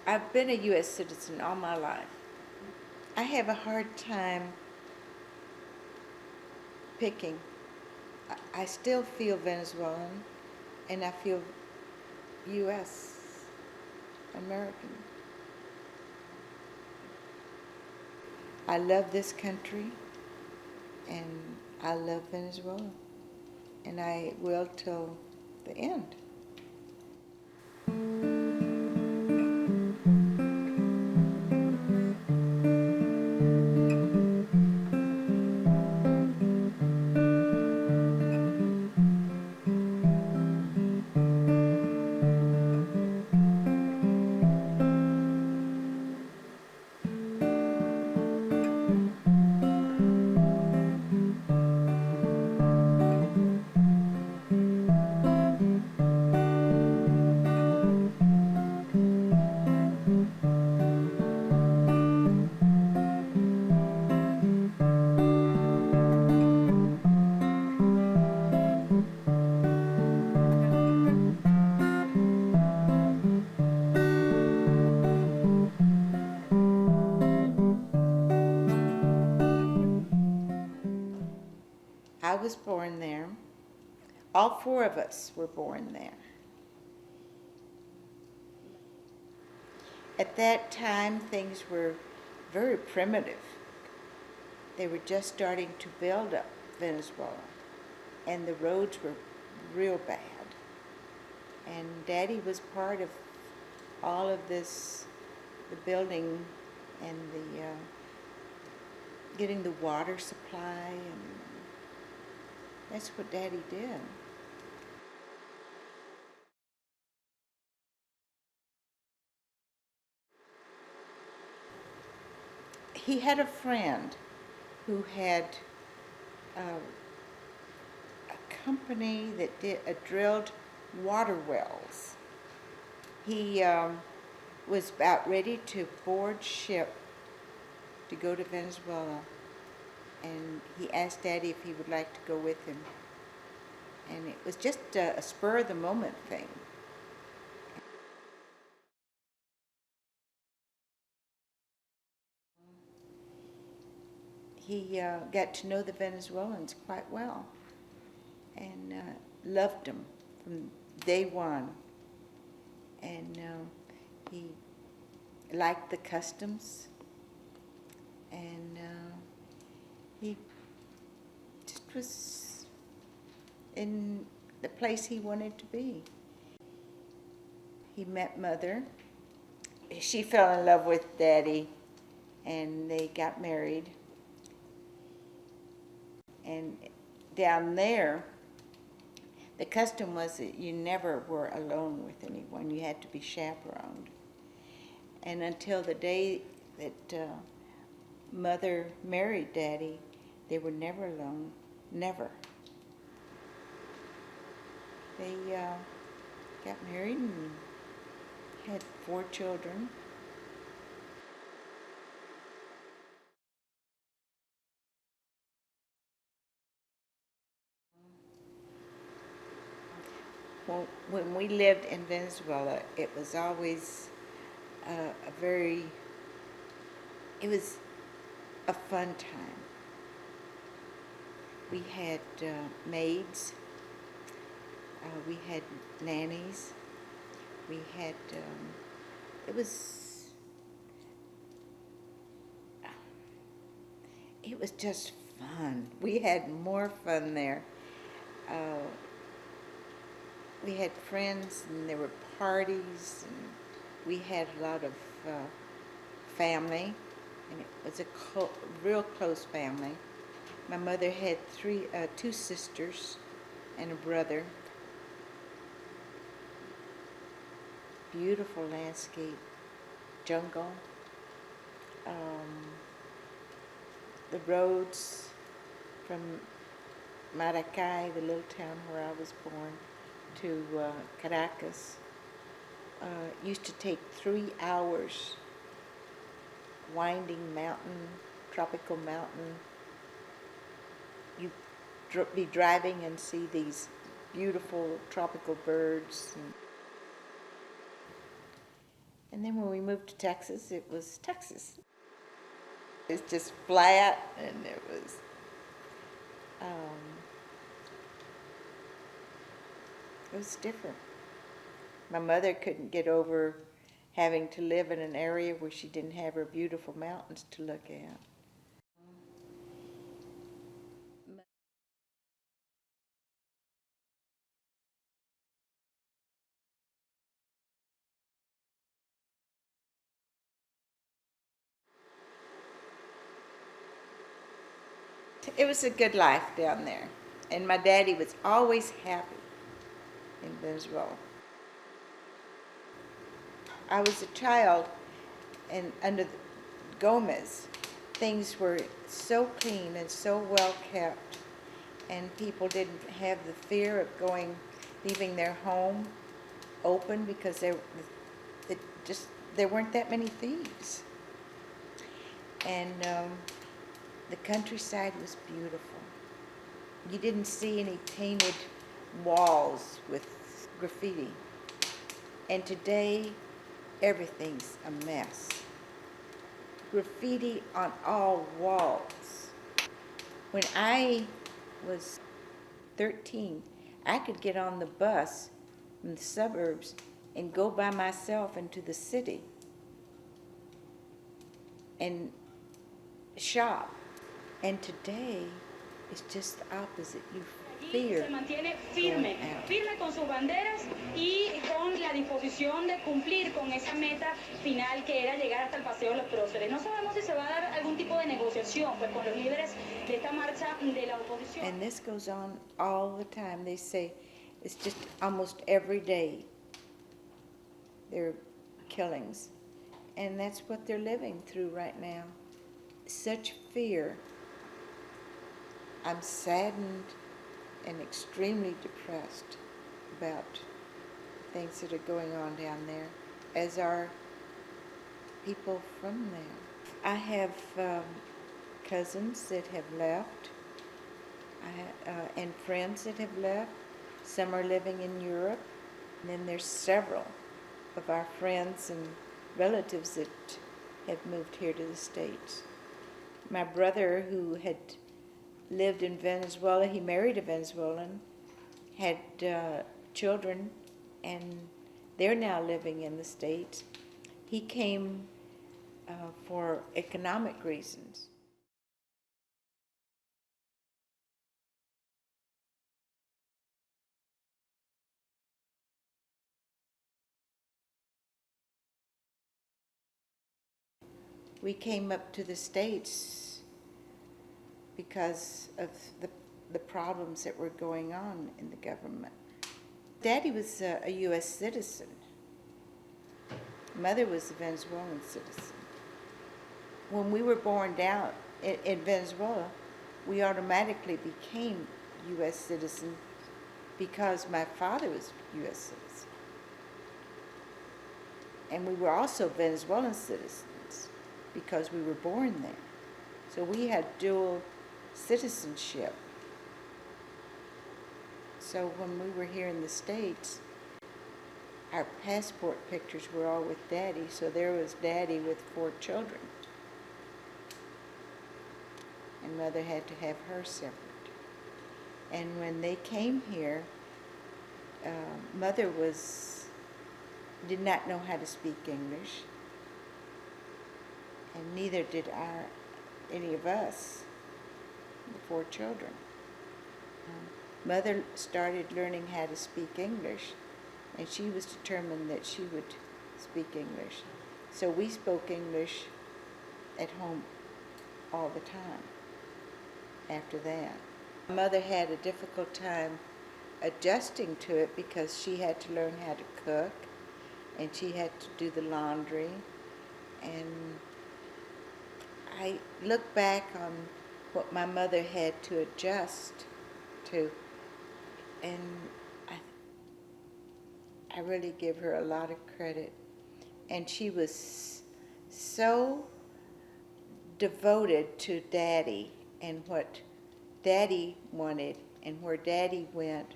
I've been a U.S. citizen all my life. I have a hard time picking. I still feel Venezuelan, and I feel U.S. American. I love this country, and I love Venezuela, and I will till the end. I was born there. All four of us were born there. At that time, things were very primitive. They were just starting to build up Venezuela, and the roads were real bad. And Daddy was part of all of this, the building and the getting the water supply, and that's what Daddy did. He had a friend who had uh, a company that drilled water wells. He was about ready to board ship to go to Venezuela, and he asked Daddy if he would like to go with him. And it was just a spur of the moment thing. He got to know the Venezuelans quite well, and loved them from day one. And he liked the customs, and he just was in the place he wanted to be. He met Mother. She fell in love with Daddy, and they got married. And down there, the custom was that you never were alone with anyone. You had to be chaperoned. And until the day that Mother married Daddy, they were never alone. Never. They got married and had 4 children. Well, when we lived in Venezuela, it was always it was a fun time. We had maids, we had nannies, we had, it was, it was just fun. We had more fun there. Uh, we had friends, and there were parties, and we had a lot of family, and it was a real close family. My mother had 2 sisters and a brother. Beautiful landscape, jungle. The roads from Maracay, the little town where I was born, to Caracas used to take 3 hours. Winding mountain, tropical mountain. You'd be driving and see these beautiful tropical birds. And then when we moved to Texas, it was Texas. It's just flat, and um, it was different. My mother couldn't get over having to live in an area where she didn't have her beautiful mountains to look at. It was a good life down there, and my daddy was always happy in Venezuela. I was a child, and under Gomez, things were so clean and so well kept, and people didn't have the fear of leaving their home open because there weren't that many thieves. And the countryside was beautiful. You didn't see any painted walls with graffiti. And today, everything's a mess. Graffiti on all walls. When I was 13, I could get on the bus from the suburbs and go by myself into the city and shop. And today, it's just the opposite. You fear se mantiene firme, firme con sus banderas y con la disposición de cumplir con esa meta final que era llegar hasta el Paseo de los Próceres. No sabemos si se va a dar algún tipo de negociación pues con los líderes de esta marcha de la oposición. And this goes on all the time. They say it's just almost every day there are killings. And that's what they're living through right now. Such fear. I'm saddened and extremely depressed about things that are going on down there, as are people from there. I have cousins that have left, and friends that have left. Some are living in Europe, and then there's several of our friends and relatives that have moved here to the States. My brother, who had lived in Venezuela, he married a Venezuelan, had children, and they're now living in the States. He came for economic reasons. We came up to the States because of the problems that were going on in the government. Daddy was a U.S. citizen. Mother was a Venezuelan citizen. When we were born down in Venezuela, we automatically became U.S. citizens because my father was U.S. citizen. And we were also Venezuelan citizens because we were born there. So we had dual citizenship. So when we were here in the States, our passport pictures were all with Daddy, so there was Daddy with 4 children. And Mother had to have her separate. And when they came here, Mother did not know how to speak English, and neither did any of us, the 4 children. Mother started learning how to speak English, and she was determined that she would speak English. So we spoke English at home all the time after that. Mother had a difficult time adjusting to it because she had to learn how to cook, and she had to do the laundry. And I look back on what my mother had to adjust to, and I really give her a lot of credit. And she was so devoted to Daddy and what Daddy wanted and where Daddy went.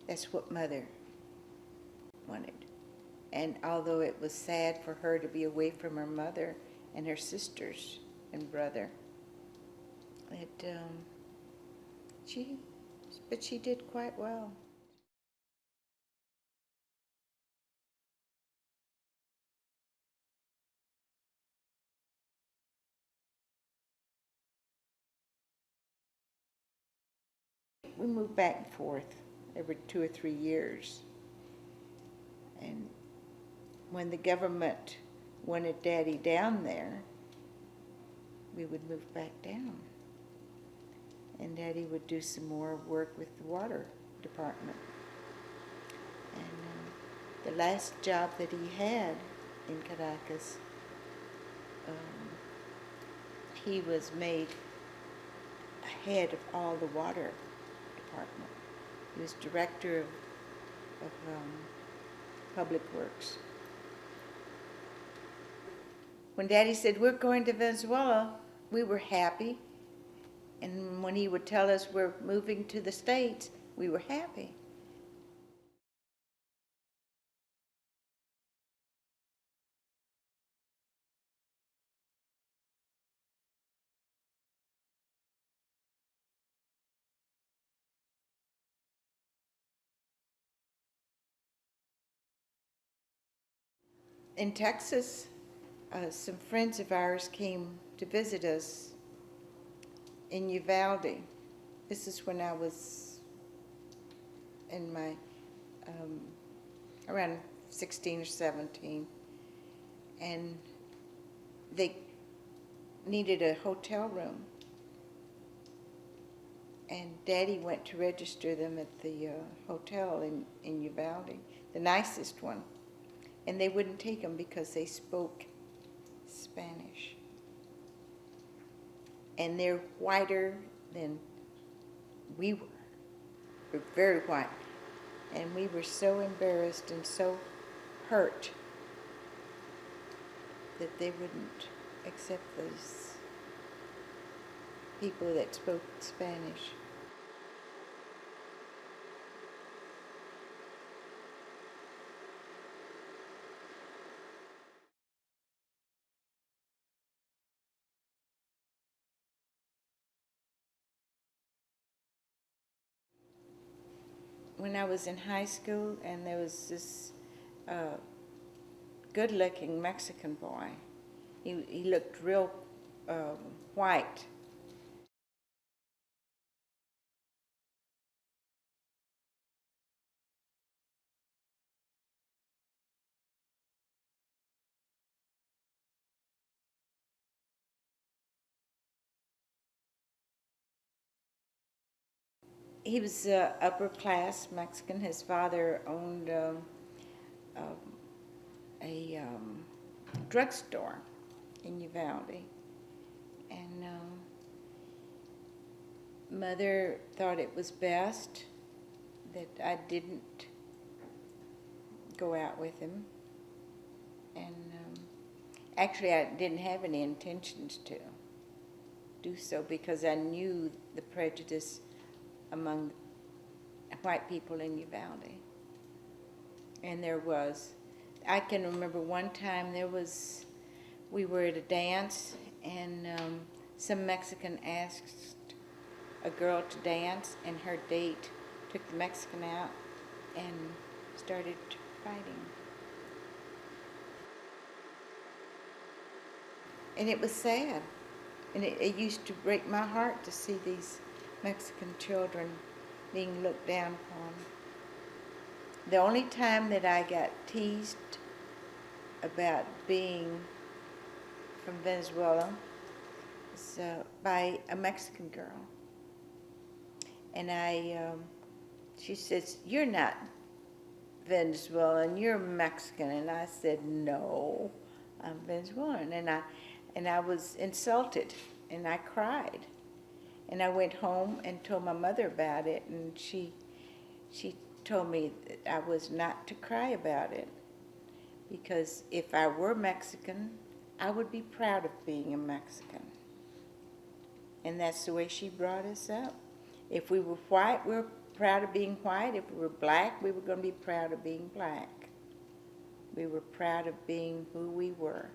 That's what Mother wanted. And although it was sad for her to be away from her mother and her sisters and brother, she did quite well. We moved back and forth every 2 or 3 years. And when the government wanted Daddy down there, we would move back down. And Daddy would do some more work with the water department. And the last job that he had in Caracas, he was made head of all the water department. He was director of Public Works. When Daddy said, we're going to Venezuela, we were happy. And when he would tell us we're moving to the States, we were happy. In Texas, some friends of ours came to visit us in Uvalde. This is when I was in my, around 16 or 17. And they needed a hotel room. And Daddy went to register them at the hotel in Uvalde, the nicest one. And they wouldn't take them because they spoke Spanish. And they're whiter than we were. We're very white. And we were so embarrassed and so hurt that they wouldn't accept those people that spoke Spanish. When I was in high school, and there was this good-looking Mexican boy. He looked real white. He was upper class Mexican. His father owned a drugstore in Uvalde. And Mother thought it was best that I didn't go out with him. And actually I didn't have any intentions to do so because I knew the prejudice among white people in Uvalde. And there was, I can remember one time we were at a dance, and some Mexican asked a girl to dance, and her date took the Mexican out and started fighting. And it was sad. And it used to break my heart to see these Mexican children being looked down upon. The only time that I got teased about being from Venezuela was by a Mexican girl. And she says, "You're not Venezuelan, you're Mexican." And I said, "No, I'm Venezuelan." And I was insulted, and I cried. And I went home and told my mother about it, and she told me that I was not to cry about it, because if I were Mexican, I would be proud of being a Mexican. And that's the way she brought us up. If we were white, we were proud of being white. If we were black, we were going to be proud of being black. We were proud of being who we were.